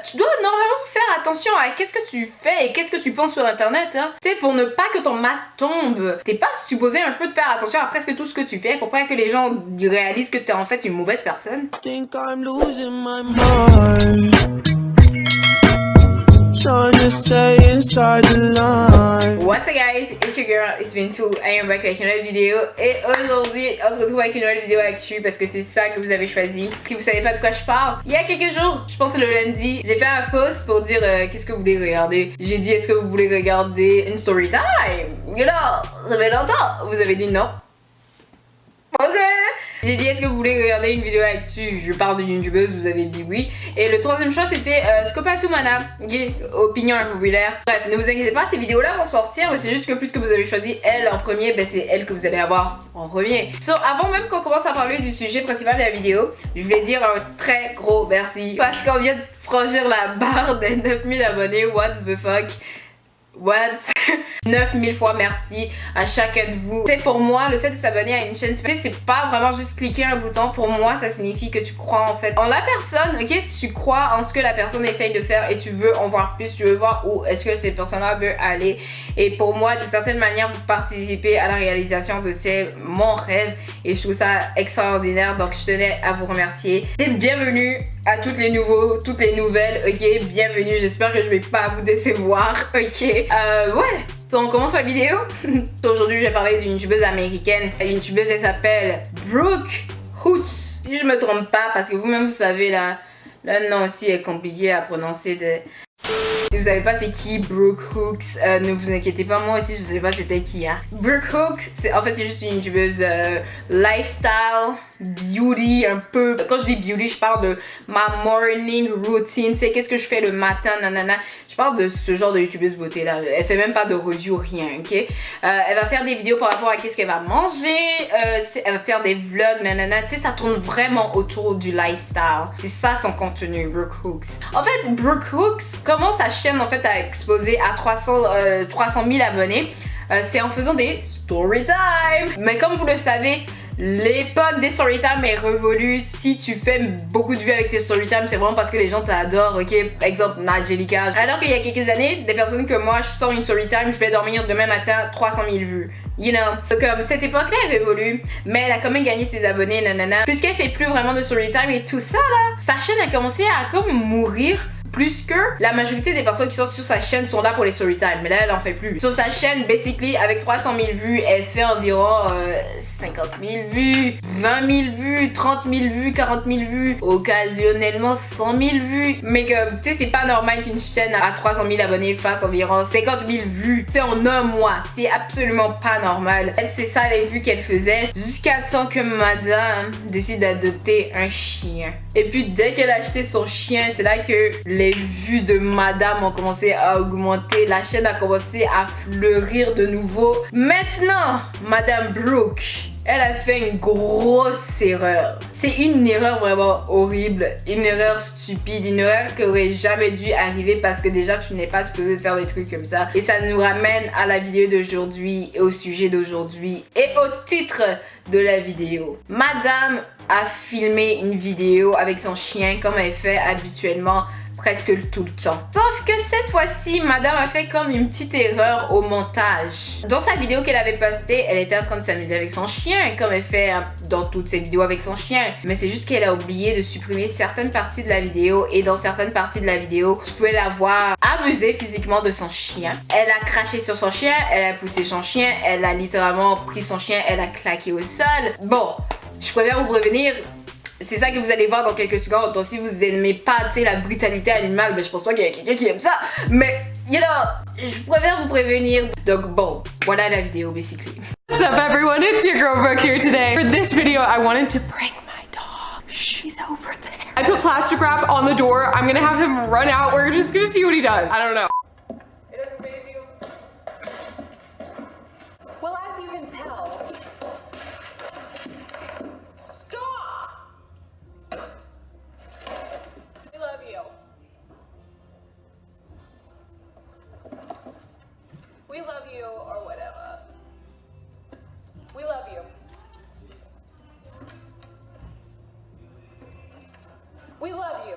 tu dois normalement faire attention à qu'est-ce que tu fais et qu'est-ce que tu penses sur internet, hein. Tu sais, pour ne pas que ton masque tombe. T'es pas supposé un peu de faire attention à presque tout ce que tu fais pour pas que les gens réalisent que t'es en fait une mauvaise personne. What's up guys, it's your girl, it's been too. I am back avec une nouvelle vidéo et aujourd'hui on se retrouve avec une nouvelle vidéo actu parce que c'est ça que vous avez choisi. Si vous savez pas de quoi je parle, il y a quelques jours, je pense que le lundi, j'ai fait un post pour dire qu'est-ce que vous voulez regarder. J'ai dit est-ce que vous voulez regarder une story time? You know, ça fait longtemps. Vous avez dit non. Ok. J'ai dit est-ce que vous voulez regarder une vidéo actu? Je parle d'une youtubeuse, vous avez dit oui. Et le troisième choix c'était Scopatumana, opinion impopulaire. Bref, ne vous inquiétez pas, ces vidéos là vont sortir, mais c'est juste que plus que vous avez choisi elle en premier, ben c'est elle que vous allez avoir en premier. So, avant même qu'on commence à parler du sujet principal de la vidéo, je voulais dire un très gros merci parce qu'on vient de franchir la barre des 9000 abonnés. What the fuck? What? 9000 fois merci à chacun de vous. C'est pour moi, le fait de s'abonner à une chaîne, c'est pas vraiment juste cliquer un bouton. Pour moi, ça signifie que tu crois en fait en la personne, ok? Tu crois en ce que la personne essaye de faire et tu veux en voir plus, tu veux voir où est-ce que cette personne-là veut aller. Et pour moi, de certaine manière, vous participez à la réalisation de mon rêve et je trouve ça extraordinaire. Donc, je tenais à vous remercier. Et bienvenue à toutes les nouveaux, toutes les nouvelles, ok? Bienvenue, j'espère que je vais pas vous décevoir, ok? Ouais, on commence la vidéo. Aujourd'hui, je vais parler d'une youtubeuse américaine. Une youtubeuse, elle s'appelle Brooke Hoots. Si je me trompe pas, parce que vous-même, vous savez, là, le nom aussi est compliqué à prononcer. Si vous savez pas c'est qui Brooke Hooks, ne vous inquiétez pas, moi aussi je sais pas c'était qui, hein. Brooke Hooks, en fait c'est juste une youtubeuse lifestyle, beauty un peu. Quand je dis beauty, je parle de ma morning routine, tu sais qu'est-ce que je fais le matin, nanana. Je parle de ce genre de youtubeuse beauté là. Elle fait même pas de review, rien, ok. Elle va faire des vidéos par rapport à qu'est-ce qu'elle va manger, elle va faire des vlogs, nanana. Tu sais, ça tourne vraiment autour du lifestyle. C'est ça son contenu, Brooke Hooks. En fait, Brooke Hooks commence sa chaîne en fait à exploser à 300 000 abonnés. C'est en faisant des story time. Mais comme vous le savez, l'époque des storytime est révolue. Si tu fais beaucoup de vues avec tes storytime, c'est vraiment parce que les gens t'adorent, ok? Exemple, Nagelica. Alors qu'il y a quelques années, des personnes comme moi, je sors une storytime, je vais dormir demain matin, 300 000 vues. You know? Donc, cette époque-là est révolue, mais elle a quand même gagné ses abonnés, nanana. Puisqu'elle fait plus vraiment de storytime et tout ça, là, sa chaîne a commencé à comme mourir. Plus que la majorité des personnes qui sont sur sa chaîne sont là pour les storytime, mais là elle en fait plus. Sur sa chaîne, basically, avec 300 000 vues, elle fait environ 50 000 vues, 20 000 vues, 30 000 vues, 40 000 vues, occasionnellement 100 000 vues. Mais comme, tu sais, c'est pas normal qu'une chaîne à 300 000 abonnés fasse environ 50 000 vues, tu sais, en un mois. C'est absolument pas normal. Elle, c'est ça les vues qu'elle faisait, jusqu'à temps que madame décide d'adopter un chien. Et puis dès qu'elle a acheté son chien, c'est là que les vues de madame ont commencé à augmenter. La chaîne a commencé à fleurir de nouveau. Maintenant, madame Brooke, elle a fait une grosse erreur. C'est une erreur vraiment horrible, une erreur stupide, une erreur qui aurait jamais dû arriver parce que déjà tu n'es pas supposé de faire des trucs comme ça. Et ça nous ramène à la vidéo d'aujourd'hui et au sujet d'aujourd'hui et au titre de la vidéo. Madame a filmé une vidéo avec son chien comme elle fait habituellement presque tout le temps. Sauf que cette fois-ci, madame a fait comme une petite erreur au montage. Dans sa vidéo qu'elle avait postée, elle était en train de s'amuser avec son chien, comme elle fait dans toutes ses vidéos avec son chien. Mais c'est juste qu'elle a oublié de supprimer certaines parties de la vidéo et dans certaines parties de la vidéo, tu pouvais la voir abuser physiquement de son chien. Elle a craché sur son chien, elle a poussé son chien, elle a littéralement pris son chien, elle a claqué au sol. Bon, je préfère vous prévenir. C'est ça que vous allez voir dans quelques secondes. Donc si vous n'aimez pas, tu sais, la brutalité animale, ben je pense pas qu'il y a quelqu'un qui aime ça. Mais, you know, je préfère vous prévenir. Donc bon, voilà la vidéo, basically. What's up everyone, it's your girl Brooke here today. For this video, I wanted to prank my dog. She's over there. I put plastic wrap on the door. I'm gonna have him run out. We're just gonna see what he does. I don't know. It doesn't faze you. Well, as you can tell. We love you, or whatever. We love you. We love you.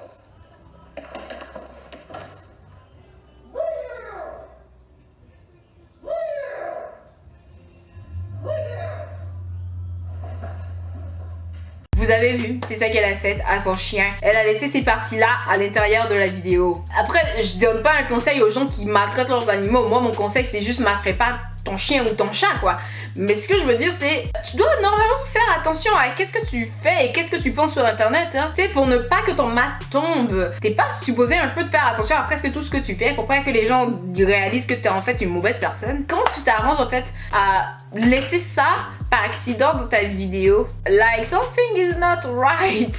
Vous avez vu, c'est ça qu'elle a fait à son chien. Elle a laissé ces parties-là à l'intérieur de la vidéo. Après, je donne pas un conseil aux gens qui maltraitent leurs animaux. Moi, mon conseil, c'est juste maltraite pas ton chien ou ton chat, quoi. Mais ce que je veux dire, c'est tu dois normalement faire attention à qu'est-ce que tu fais et qu'est-ce que tu penses sur internet, hein. Tu sais, pour ne pas que ton masque tombe. T'es pas supposé un peu de faire attention à presque tout ce que tu fais pour pas que les gens réalisent que t'es en fait une mauvaise personne. Comment tu t'arranges en fait à laisser ça par accident dans ta vidéo? Like, something is not right.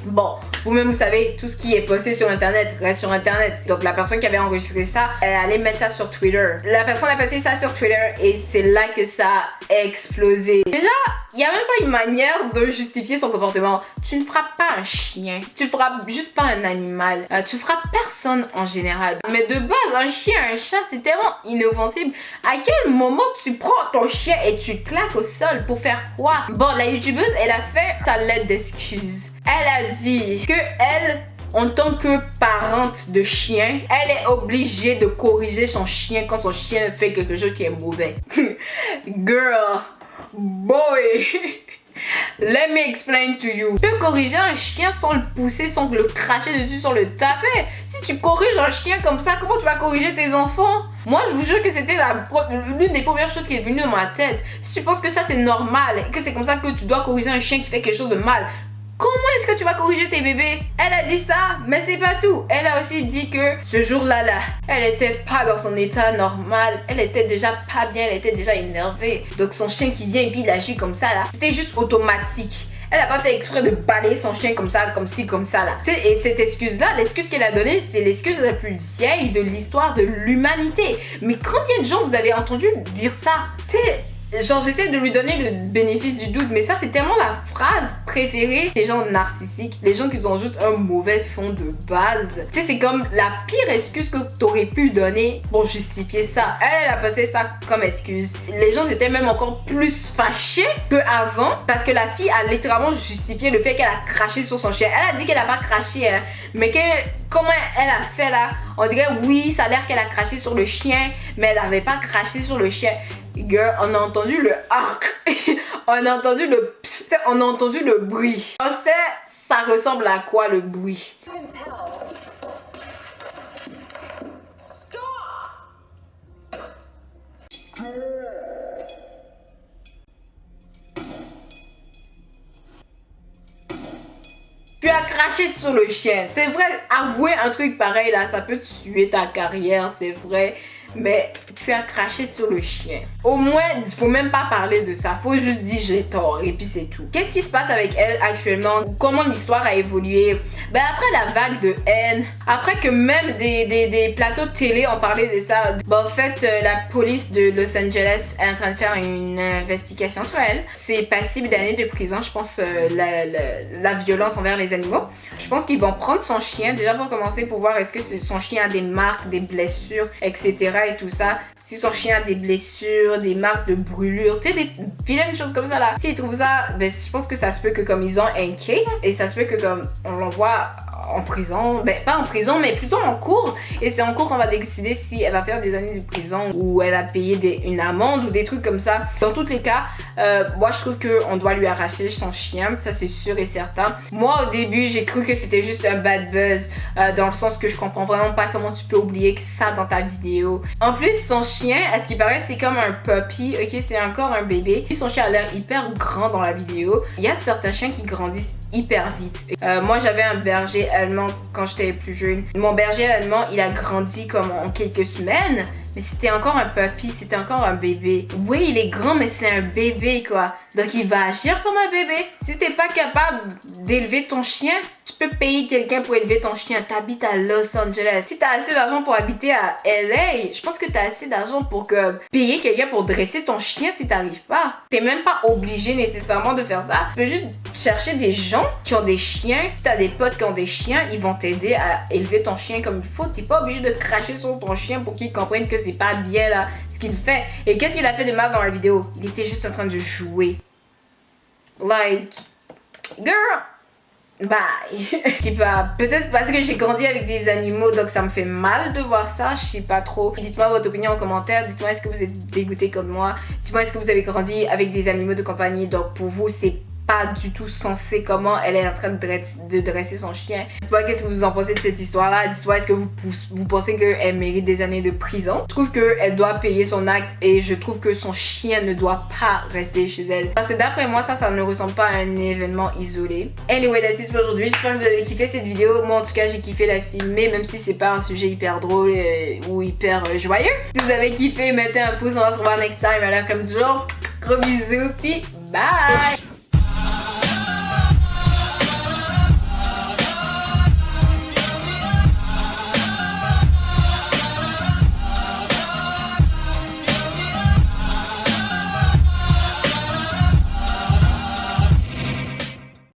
Bon, vous-même vous savez, tout ce qui est posté sur internet reste sur internet. Donc la personne qui avait enregistré ça, elle allait mettre ça sur Twitter. La personne a passé ça sur Twitter et c'est là que ça a explosé. Déjà, il n'y a même pas une manière de justifier son comportement. Tu ne frappes pas un chien. Tu frappes juste pas un animal. Tu frappes personne en général. Mais de base, un chien, un chat, c'est tellement inoffensif. À quel moment tu prends ton chien et tu claques au sol pour faire quoi? Bon, la youtubeuse, elle a fait sa lettre d'excuse. Elle a dit que elle, en tant que parente de chien, elle est obligée de corriger son chien quand son chien fait quelque chose qui est mauvais. Girl, boy, let me explain to you. Tu peux corriger un chien sans le pousser, sans le cracher dessus, sans le taper. Si tu corriges un chien comme ça, comment tu vas corriger tes enfants? Moi, je vous jure que c'était l'une des premières choses qui est venue dans ma tête. Si tu penses que ça c'est normal et que c'est comme ça que tu dois corriger un chien qui fait quelque chose de mal, comment est-ce que tu vas corriger tes bébés? Elle a dit ça, mais c'est pas tout. Elle a aussi dit que ce jour-là, elle était pas dans son état normal. Elle était déjà pas bien, elle était déjà énervée. Donc son chien qui vient et puis il agit comme ça là, c'était juste automatique. Elle a pas fait exprès de balayer son chien comme ça, comme ci, comme ça là. Tu sais, et cette excuse-là, l'excuse qu'elle a donnée, c'est l'excuse la plus vieille de l'histoire de l'humanité. Mais combien de gens vous avez entendu dire ça? Tu sais, genre j'essaie de lui donner le bénéfice du doute, mais ça c'est tellement la phrase préférée des gens narcissiques, les gens qui ont juste un mauvais fond de base. Tu sais, c'est comme la pire excuse que t'aurais pu donner pour justifier ça. Elle a passé ça comme excuse. Les gens étaient même encore plus fâchés qu'avant parce que la fille a littéralement justifié le fait qu'elle a craché sur son chien. Elle a dit qu'elle a pas craché, hein, mais comment elle a fait là? On dirait oui, ça a l'air qu'elle a craché sur le chien, mais elle avait pas craché sur le chien. Girl, on a entendu le arc, on a entendu le pss, on a entendu le bruit. On sait ça ressemble à quoi le bruit? Tu as craché sur le chien. C'est vrai, avouer un truc pareil là, ça peut tuer ta carrière, c'est vrai. Mais tu as craché sur le chien. Au moins, il faut même pas parler de ça. Faut juste dire j'ai tort et puis c'est tout. Qu'est-ce qui se passe avec elle actuellement? Comment l'histoire a évolué? Ben après la vague de haine, après que même des plateaux de télé ont parlé de ça, ben en fait la police de Los Angeles est en train de faire une investigation sur elle. C'est passible d'années de prison, je pense, la violence envers les animaux. Je pense qu'ils vont prendre son chien déjà pour commencer pour voir est-ce que son chien a des marques, des blessures, etc. et tout ça. Si son chien a des blessures, des marques de brûlure, tu sais, des vilaines choses comme ça là. S'ils trouvent ça, ben je pense que ça se peut que comme ils ont un case et ça se peut que comme on l'envoie en prison, ben pas en prison mais plutôt en cours, et c'est en cours qu'on va décider si elle va faire des années de prison ou elle va payer une amende ou des trucs comme ça. Dans tous les cas, moi je trouve qu'on doit lui arracher son chien, ça c'est sûr et certain. Moi au début j'ai cru que c'était juste un bad buzz, dans le sens que je comprends vraiment pas comment tu peux oublier ça dans ta vidéo. En plus son chien, à ce qui paraît, c'est comme un puppy, ok, c'est encore un bébé. Son chien a l'air hyper grand dans la vidéo. Il y a certains chiens qui grandissent hyper vite. Moi j'avais un berger allemand quand j'étais plus jeune. Mon berger allemand, il a grandi comme en quelques semaines, mais c'était encore un puppy, c'était encore un bébé. Oui, il est grand, mais c'est un bébé quoi. Donc il va agir comme un bébé. Si t'es pas capable d'élever ton chien, tu peux payer quelqu'un pour élever ton chien. T'habites à Los Angeles. Si t'as assez d'argent pour habiter à LA, je pense que t'as assez d'argent pour payer quelqu'un pour dresser ton chien si t'arrives pas. T'es même pas obligé nécessairement de faire ça. Tu peux juste chercher des gens qui ont des chiens. Si t'as des potes qui ont des chiens, ils vont t'aider à élever ton chien comme il faut. T'es pas obligé de cracher sur ton chien pour qu'il comprenne que c'est pas bien là ce qu'il fait. Et qu'est-ce qu'il a fait de mal dans la vidéo? Il était juste en train de jouer. Like, girl, bye. Je sais pas, peut-être parce que j'ai grandi avec des animaux, donc ça me fait mal de voir ça, je sais pas trop. Dites-moi votre opinion en commentaire, dites-moi est-ce que vous êtes dégoûté comme moi. Dites-moi est-ce que vous avez grandi avec des animaux de compagnie, donc pour vous c'est pas du tout sensé comment elle est en train de dresser son chien. Je sais pas qu'est-ce que vous en pensez de cette histoire-là. Dites-moi, est-ce que vous pensez qu'elle mérite des années de prison? Je trouve qu'elle doit payer son acte et je trouve que son chien ne doit pas rester chez elle. Parce que d'après moi, ça ne ressemble pas à un événement isolé. Anyway, that's it pour aujourd'hui. J'espère que vous avez kiffé cette vidéo. Moi, en tout cas, j'ai kiffé la filmer, même si c'est pas un sujet hyper drôle ou hyper joyeux. Si vous avez kiffé, mettez un pouce. On va se revoir next time. Alors, comme toujours, gros bisous, puis bye!